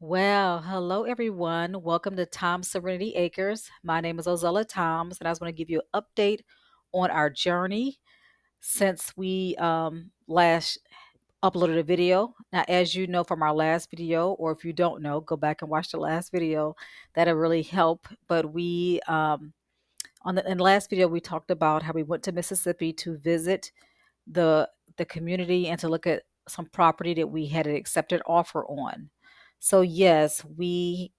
Well, hello everyone. Welcome to Tom's Serenity Acres. My name is Ozella Toms, and I just want to give you an update on our journey since we last uploaded a video. Now, as you know from our last video, or if you don't know, go back and watch the last video. That'll really help. But we in the last video we talked about how we went to Mississippi to visit the the community and to look at some property that we had an accepted offer on. So yes, we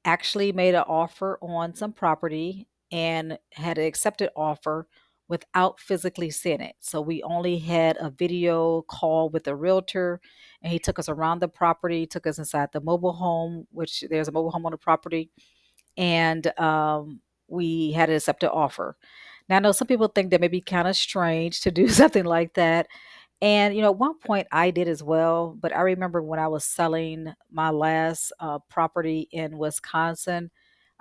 actually made an offer on some property and had an accepted offer without physically seeing it. So we only had a video call with the realtor, and he took us around the property, took us inside the mobile home, which there's a mobile home on the property, and we had an accepted offer. Now, I know some people think that may be kind of strange to do something like that, and, at one point I did as well, but I remember when I was selling my last property in Wisconsin,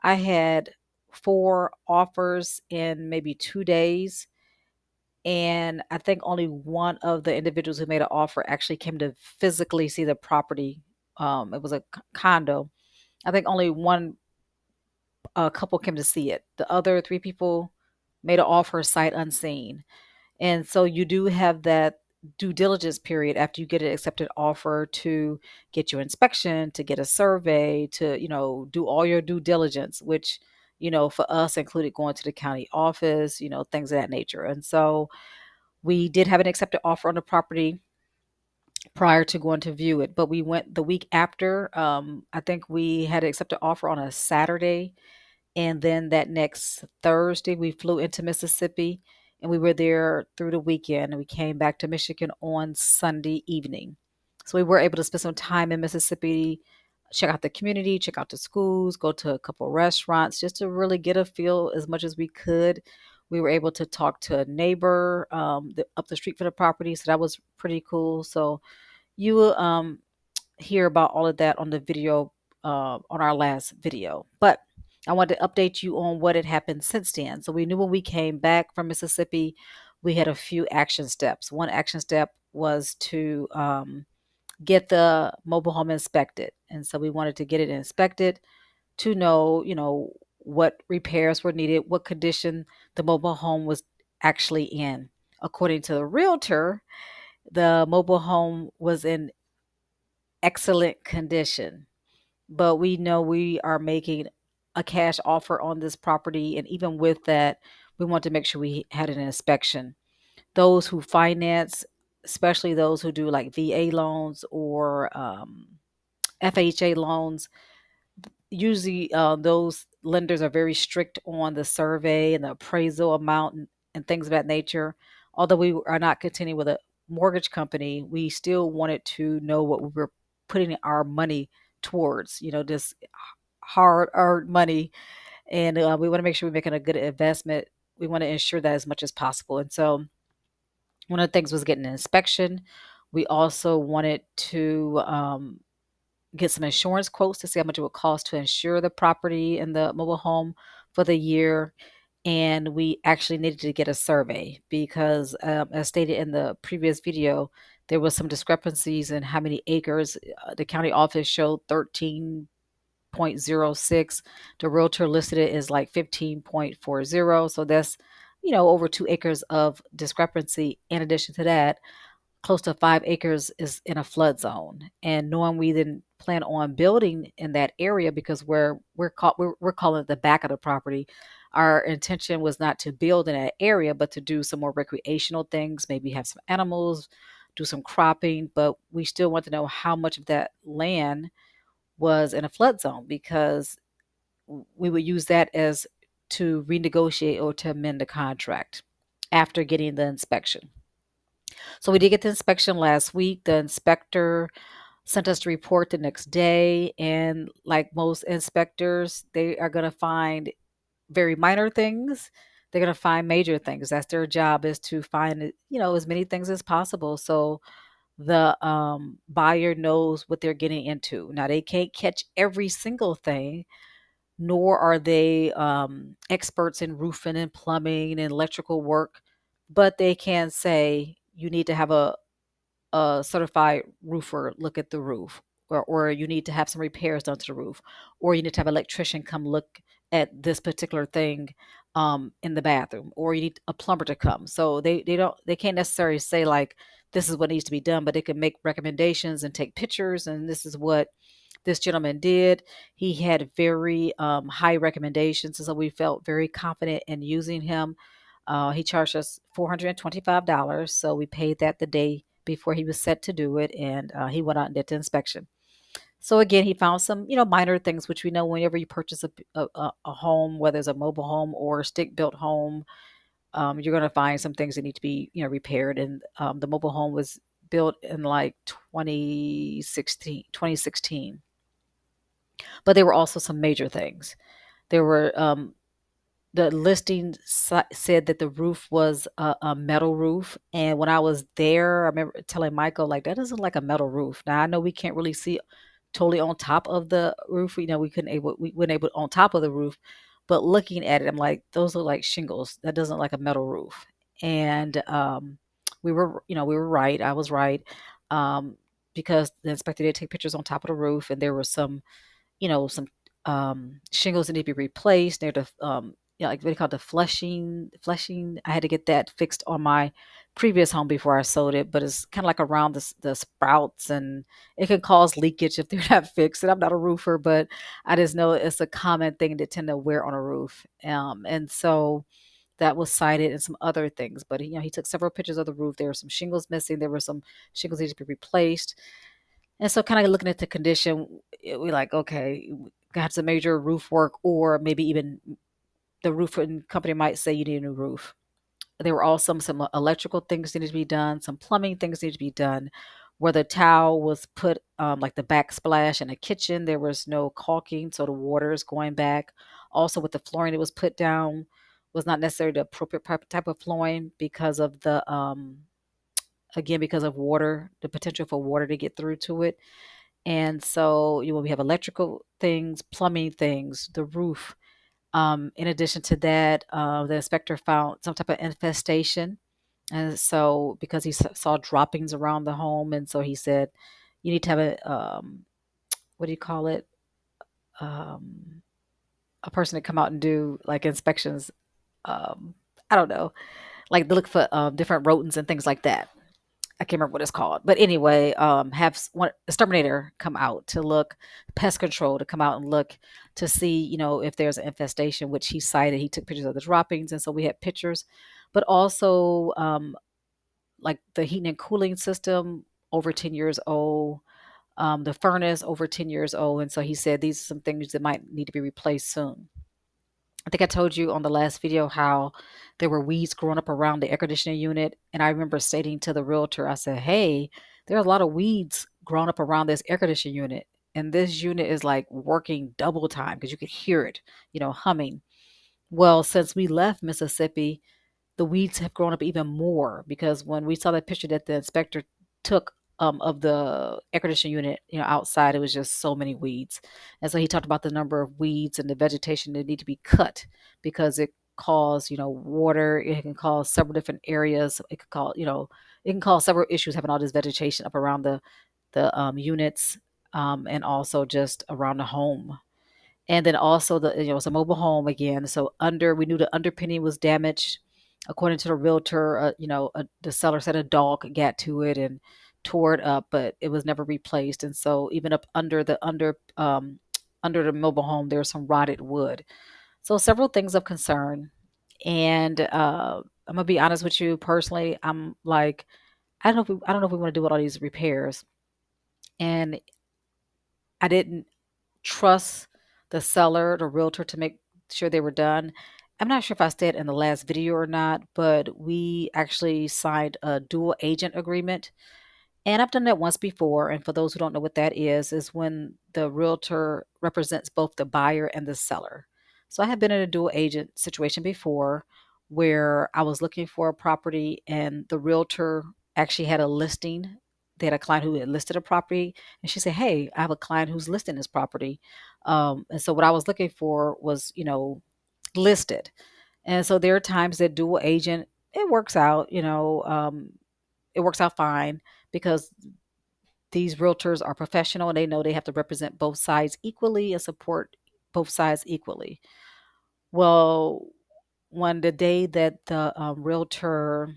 I had four offers in maybe 2 days. And I think only one of the individuals who made an offer actually came to physically see the property. It was a condo. I think only one couple came to see it. The other three people made an offer sight unseen. And so you do have that due diligence period after you get an accepted offer to get your inspection, to get a survey, to, do all your due diligence, which, for us included going to the county office, things of that nature. And so we did have an accepted offer on the property prior to going to view it, but we went the week after. I think we had an accepted offer on a Saturday, and then that next Thursday, we flew into Mississippi and we were there through the weekend. And we came back to Michigan on Sunday evening. So we were able to spend some time in Mississippi, check out the community, check out the schools, go to a couple restaurants just to really get a feel as much as we could. We were able to talk to a neighbor up the street from the property. So that was pretty cool. So you will hear about all of that on the video on our last video. But I wanted to update you on what had happened since then. So we knew when we came back from Mississippi, we had a few action steps. One action step was to get the mobile home inspected, and so we wanted to get it inspected to know, what repairs were needed, what condition the mobile home was actually in. According to the realtor, the mobile home was in excellent condition, but we know we are making a cash offer on this property. And even with that, we want to make sure we had an inspection. Those who finance, especially those who do like VA loans or FHA loans, usually those lenders are very strict on the survey and the appraisal amount and things of that nature. Although we are not continuing with a mortgage company, we still wanted to know what we were putting our money towards, this hard earned money. And we want to make sure we're making a good investment. We want to ensure that as much as possible. And so one of the things was getting an inspection. We also wanted to get some insurance quotes to see how much it would cost to insure the property and the mobile home for the year. And we actually needed to get a survey because, as stated in the previous video, there was some discrepancies in how many acres. The county office showed 13.06. The realtor listed it as like 15.40. So that's, over 2 acres of discrepancy. In addition to that, close to 5 acres is in a flood zone. And knowing we didn't plan on building in that area because we're calling it the back of the property. Our intention was not to build in that area, but to do some more recreational things, maybe have some animals, do some cropping. But we still want to know how much of that land was in a flood zone because we would use that as to renegotiate or to amend the contract after getting the inspection. So we did get the inspection last week. The inspector sent us the report the next day. And like most inspectors, they are going to find very minor things. They're going to find major things. That's their job, is to find, as many things as possible. So the buyer knows what they're getting into. Now, they can't catch every single thing, nor are they experts in roofing and plumbing and electrical work, but they can say you need to have a certified roofer look at the roof, or you need to have some repairs done to the roof, or you need to have an electrician come look at this particular thing in the bathroom, or you need a plumber to come. So they can't necessarily say like this is what needs to be done, but they can make recommendations and take pictures. And this is what this gentleman did. He had very high recommendations, and so we felt very confident in using him. He charged us $425, so we paid that the day before he was set to do it, and he went out and did the inspection. So again, he found some, minor things, which we know whenever you purchase a home, whether it's a mobile home or a stick built home, you're going to find some things that need to be, repaired. And the mobile home was built in like 2016. But there were also some major things. There were the listing said that the roof was a metal roof, and when I was there, I remember telling Michael like that doesn't like a metal roof. Now I know we can't really see totally on top of the roof. We weren't able on top of the roof, but looking at it, I'm like those look like shingles. That doesn't like a metal roof. And we were right. I was right, um, because the inspector did take pictures on top of the roof, and there were some shingles that need to be replaced. They're the like what they call the fleshing. Fleshing. I had to get that fixed on my previous home before I sold it, but it's kind of like around the sprouts, and it can cause leakage if they're not fixed. And I'm not a roofer, but I just know it's a common thing to tend to wear on a roof. And so that was cited and some other things. But he took several pictures of the roof. There were some shingles missing. There were some shingles that needed to be replaced. And so kind of looking at the condition, we like, okay, got some major roof work, or maybe even the roofing company might say you need a new roof. There were also some electrical things needed to be done, some plumbing things needed to be done. Where the towel was put, like the backsplash in the kitchen, there was no caulking, so the water is going back. Also, with the flooring that was put down, was not necessarily the appropriate type of flooring because of the again because of water, the potential for water to get through to it. And so we have electrical things, plumbing things, the roof. In addition to that, the inspector found some type of infestation. And so because he saw droppings around the home, and so he said, you need to have what do you call it? Um, a person to come out and do like inspections. I don't know, like to look for different rodents and things like that. I can't remember what it's called, but anyway, have one exterminator come out to look, pest control to come out and look to see, if there's an infestation, which he cited. He took pictures of the droppings, and so we had pictures, but also like the heating and cooling system over 10 years old, the furnace over 10 years old, and so he said these are some things that might need to be replaced soon. I think I told you on the last video how there were weeds growing up around the air conditioning unit. And I remember stating to the realtor, I said, hey, there are a lot of weeds growing up around this air conditioning unit. And this unit is like working double time because you could hear it, humming. Well, since we left Mississippi, the weeds have grown up even more because when we saw that picture that the inspector took of the air conditioning unit, outside, it was just so many weeds. And so he talked about the number of weeds and the vegetation that need to be cut because it cause, water. It can cause several different areas. It can cause several issues having all this vegetation up around the units, and also just around the home. And then also it's a mobile home again. So we knew the underpinning was damaged. According to the realtor, the seller said a dog got to it and tore it up, but it was never replaced. And so even up under the mobile home, there's some rotted wood. So several things of concern. And I'm gonna be honest with you personally. I'm like, I don't know if we want to do all these repairs. And I didn't trust the seller, the realtor, to make sure they were done. I'm not sure if I said in the last video or not, but we actually signed a dual agent agreement. And I've done that once before. And for those who don't know what that is when the realtor represents both the buyer and the seller. So I have been in a dual agent situation before where I was looking for a property and the realtor actually had a listing. They had a client who had listed a property, and she said, hey, I have a client who's listing this property. And so what I was looking for was, listed. And so there are times that dual agent, it works out, it works out fine because these realtors are professional and they know they have to represent both sides equally and support both sides equally. Well, when the day that realtor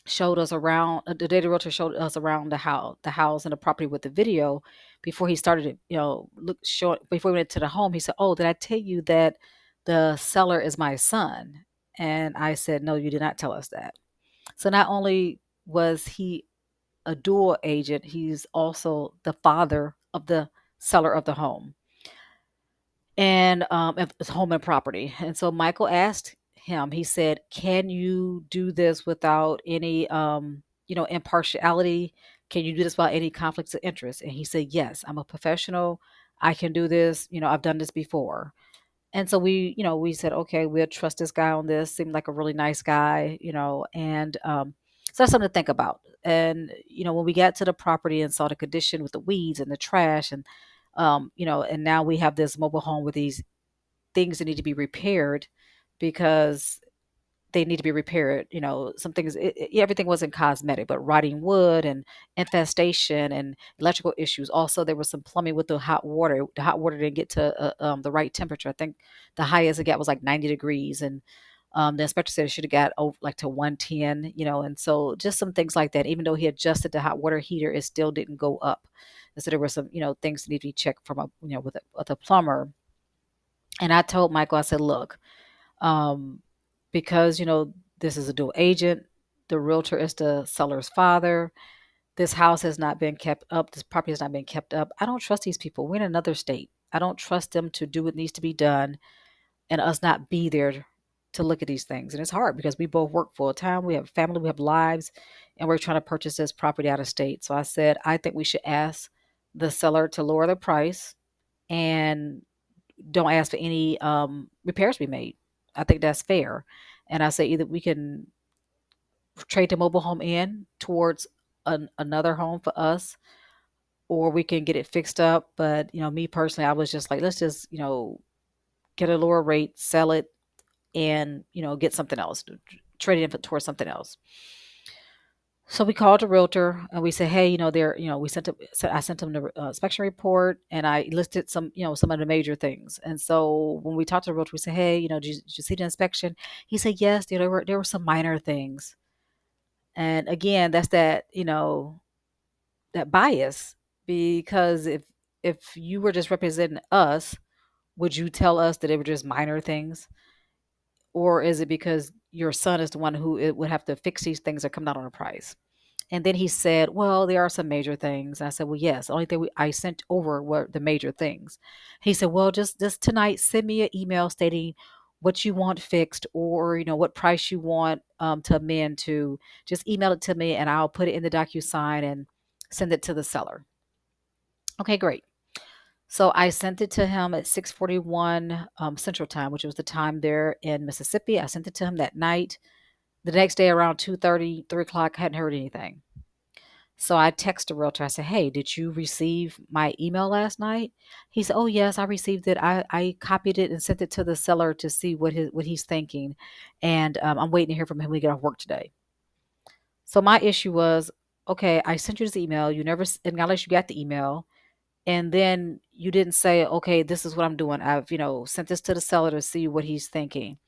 showed us around, the day the realtor showed us around the house and the property with the video, before he started it, before we went to the home, he said, "Oh, did I tell you that the seller is my son?" And I said, "No, you did not tell us that." So not only was he a dual agent, he's also the father of the seller of the home and of his home and property. And so Michael asked him, he said, "Can you do this without any, impartiality? Can you do this without any conflicts of interest?" And he said, "Yes, I'm a professional. I can do this. I've done this before." And so we said, okay, we'll trust this guy on this. Seemed like a really nice guy, and so that's something to think about. And when we got to the property and saw the condition with the weeds and the trash, and and now we have this mobile home with these things that need to be repaired because they need to be repaired. Some things, everything wasn't cosmetic, but rotting wood and infestation and electrical issues. Also, there was some plumbing with the hot water. The hot water didn't get to the right temperature. I think the highest it got was like 90 degrees. And the inspector said it should have got over like to 110, and so just some things like that. Even though he adjusted the hot water heater, it still didn't go up. And so there were some, things that need to be checked from with a plumber. And I told Michael, I said, look, um, because this is a dual agent. The realtor is the seller's father. This house has not been kept up. This property has not been kept up. I don't trust these people. We're in another state. I don't trust them to do what needs to be done and us not be there to look at these things. And it's hard because we both work full time. We have family, we have lives, and we're trying to purchase this property out of state. So I said, I think we should ask the seller to lower the price and don't ask for any repairs to be made. I think that's fair. And I say either we can trade the mobile home in towards another home for us, or we can get it fixed up. But me personally, I was just like, let's just get a lower rate, sell it, and get something else, trade it in towards something else. So we called the realtor and we said, hey, we I sent him the inspection report and I listed some of the major things. And so when we talked to the realtor, we said, hey, did you see the inspection? He said, yes, there were some minor things. And again, that's that bias, because if you were just representing us, would you tell us that they were just minor things? Or is it because your son is the one who it would have to fix these things that come down on the price? And then he said, well, there are some major things. And I said, well, yes, the only thing I sent over were the major things. He said, well, just tonight, send me an email stating what you want fixed, or, what price you want to amend to. Just email it to me and I'll put it in the DocuSign and send it to the seller. Okay, great. So I sent it to him at 6:41 Central Time, which was the time there in Mississippi. I sent it to him that night. The next day around 2:30, 3 o'clock, I hadn't heard anything. So I texted the realtor. I said, hey, did you receive my email last night? He said, oh, yes, I received it. I copied it and sent it to the seller to see what he's thinking. And I'm waiting to hear from him when we get off work today. So my issue was, okay, I sent you this email. You never acknowledged you got the email. And then you didn't say, okay, this is what I'm doing. I've, sent this to the seller to see what he's thinking.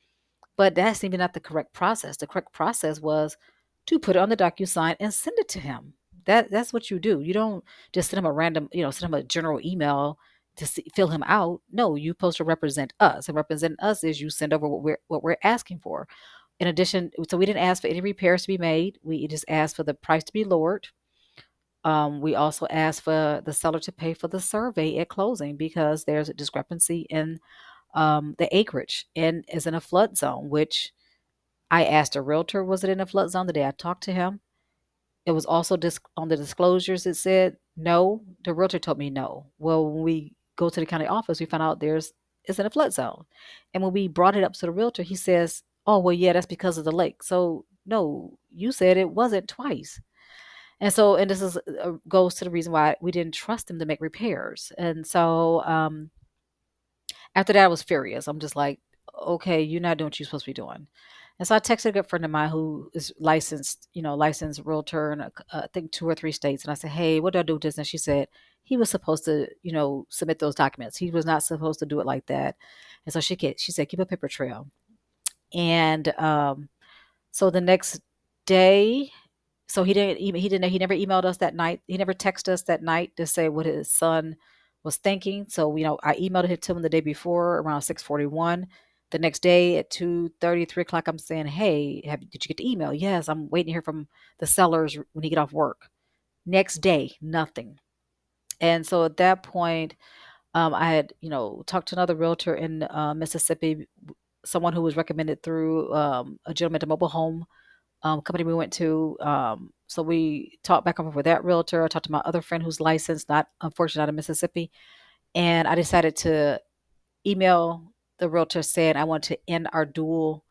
But that's even not the correct process. The correct process was to put it on the DocuSign and send it to him. That's what you do. You don't just send him a random, send him a general email to fill him out. No, you're supposed to represent us. And represent us is you send over what we're asking for. In addition, so we didn't ask for any repairs to be made. We just asked for the price to be lowered. We also asked for the seller to pay for the survey at closing because there's a discrepancy in the acreage and is in a flood zone, which I asked a realtor, was it in a flood zone the day I talked to him? It was also on the disclosures, it said no. The realtor told me no. Well, when we go to the county office, we found out it's in a flood zone. And when we brought it up to the realtor, he says, oh, well, yeah, that's because of the lake. So, no, you said it wasn't twice. And this is goes to the reason why we didn't trust him to make repairs. And so after that, I was furious. I'm just like, okay, you're not doing what you're supposed to be doing. And so I texted a good friend of mine who is licensed, licensed realtor in I think 2 or 3 states. And I said, hey, what do I do with this? And she said he was supposed to, submit those documents. He was not supposed to do it like that. And so she said, keep a paper trail. And so the next day, so he never emailed us that night. He never texted us that night to say what his son was thinking. So, I emailed it to him the day before around 6:41. The next day at 2:30, 3 o'clock, I'm saying, hey, did you get the email? Yes, I'm waiting to hear from the sellers when he get off work. Next day, nothing. And so at that point, I had, talked to another realtor in Mississippi, someone who was recommended through a gentleman at a mobile home company we went to. So we talked back and forth with that realtor. I talked to my other friend who's licensed, not unfortunately not in Mississippi, and I decided to email the realtor saying I wanted to end our dual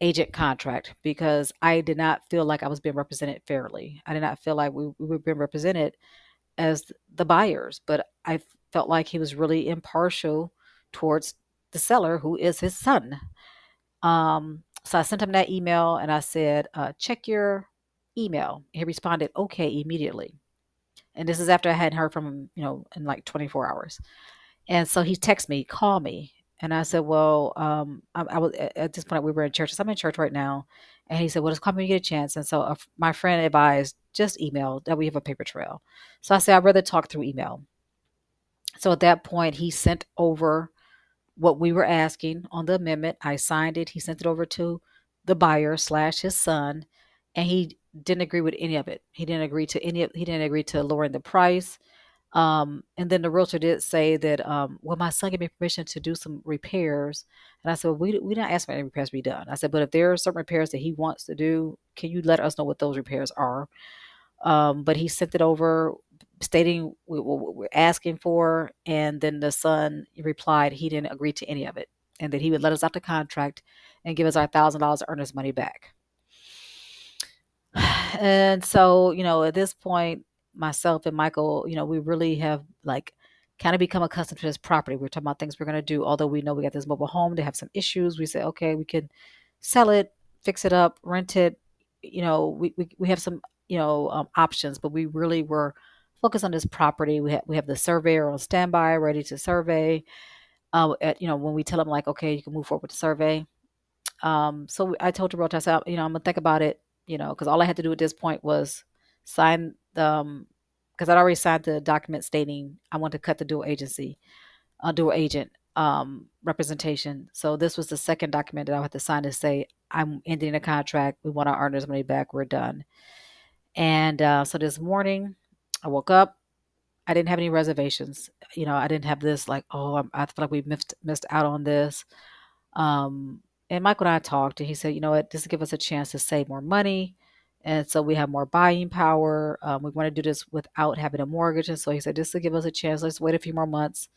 agent contract because I did not feel like I was being represented fairly. I did not feel like we were being represented as the buyers, but I felt like he was really impartial towards the seller, who is his son. So I sent him that email and I said, check your email. He responded, okay, immediately. And this is after I hadn't heard from him, in like 24 hours. And so he texted me, call me. And I said, well, I was at this point we were in church. So I'm in church right now. And he said, well, just call me when you get a chance. And so my friend advised, just email that we have a paper trail. So I said, I'd rather talk through email. So at that point, he sent over what we were asking on the amendment. I signed it. He sent it over to the buyer slash his son, and he didn't agree with any of it. He didn't agree to any of. He didn't agree to lowering the price. And then the realtor did say that, well, my son gave me permission to do some repairs, and I said, well, we didn't ask for any repairs to be done. I said, but if there are certain repairs that he wants to do, can you let us know what those repairs are? But he sent it over stating what we're asking for. And then the son replied he didn't agree to any of it and that he would let us out the contract and give us our $1,000 earnest money back. And so, at this point, myself and Michael, we really have like kind of become accustomed to this property. We're talking about things we're going to do. Although we know we got this mobile home, they have some issues. We say, okay, we can sell it, fix it up, rent it. We have some, options, but we really were focused on this property. We have the surveyor on standby, ready to survey. When we tell them like, okay, you can move forward with the survey. So I told the realtor, I said, I'm gonna think about it, because all I had to do at this point was sign the, because I'd already signed the document stating I want to cut the dual agent representation. So this was the second document that I had to sign to say I'm ending the contract. We want our earners' money back. We're done. And so this morning, I woke up. I didn't have any reservations. I didn't have this like, oh, I feel like we missed out on this. And Michael and I talked, and he said, you know what, this will give us a chance to save more money. And so we have more buying power. We want to do this without having a mortgage. And so he said, this will give us a chance. Let's wait a few more months.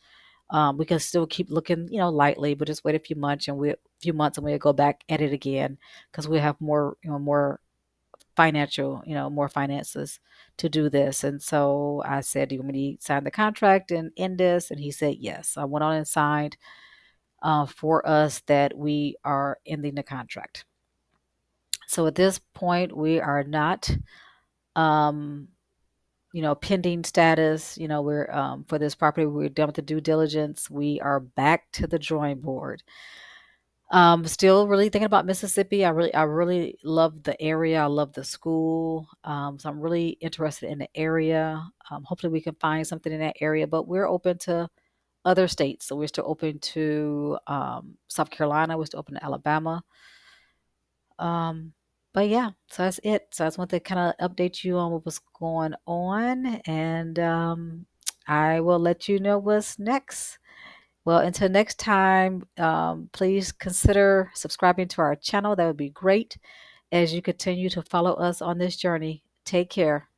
We can still keep looking, lightly, but just wait a few months and we'll go back at it again because we have more, more financial, more finances to do this. And so I said, do you want me to sign the contract and end this? And he said, yes. I went on and signed for us that we are ending the contract. So at this point, we are not, um, pending status. We're for this property, we're done with the due diligence. We are back to the drawing board. Still really thinking about Mississippi. I really love the area. I love the school. So I'm really interested in the area. Hopefully we can find something in that area, but we're open to other states. So we're still open to South Carolina. We're still open to Alabama. Um, but yeah, so that's it. So I just want to kind of update you on what was going on, and I will let you know what's next. Well, until next time, please consider subscribing to our channel. That would be great as you continue to follow us on this journey. Take care.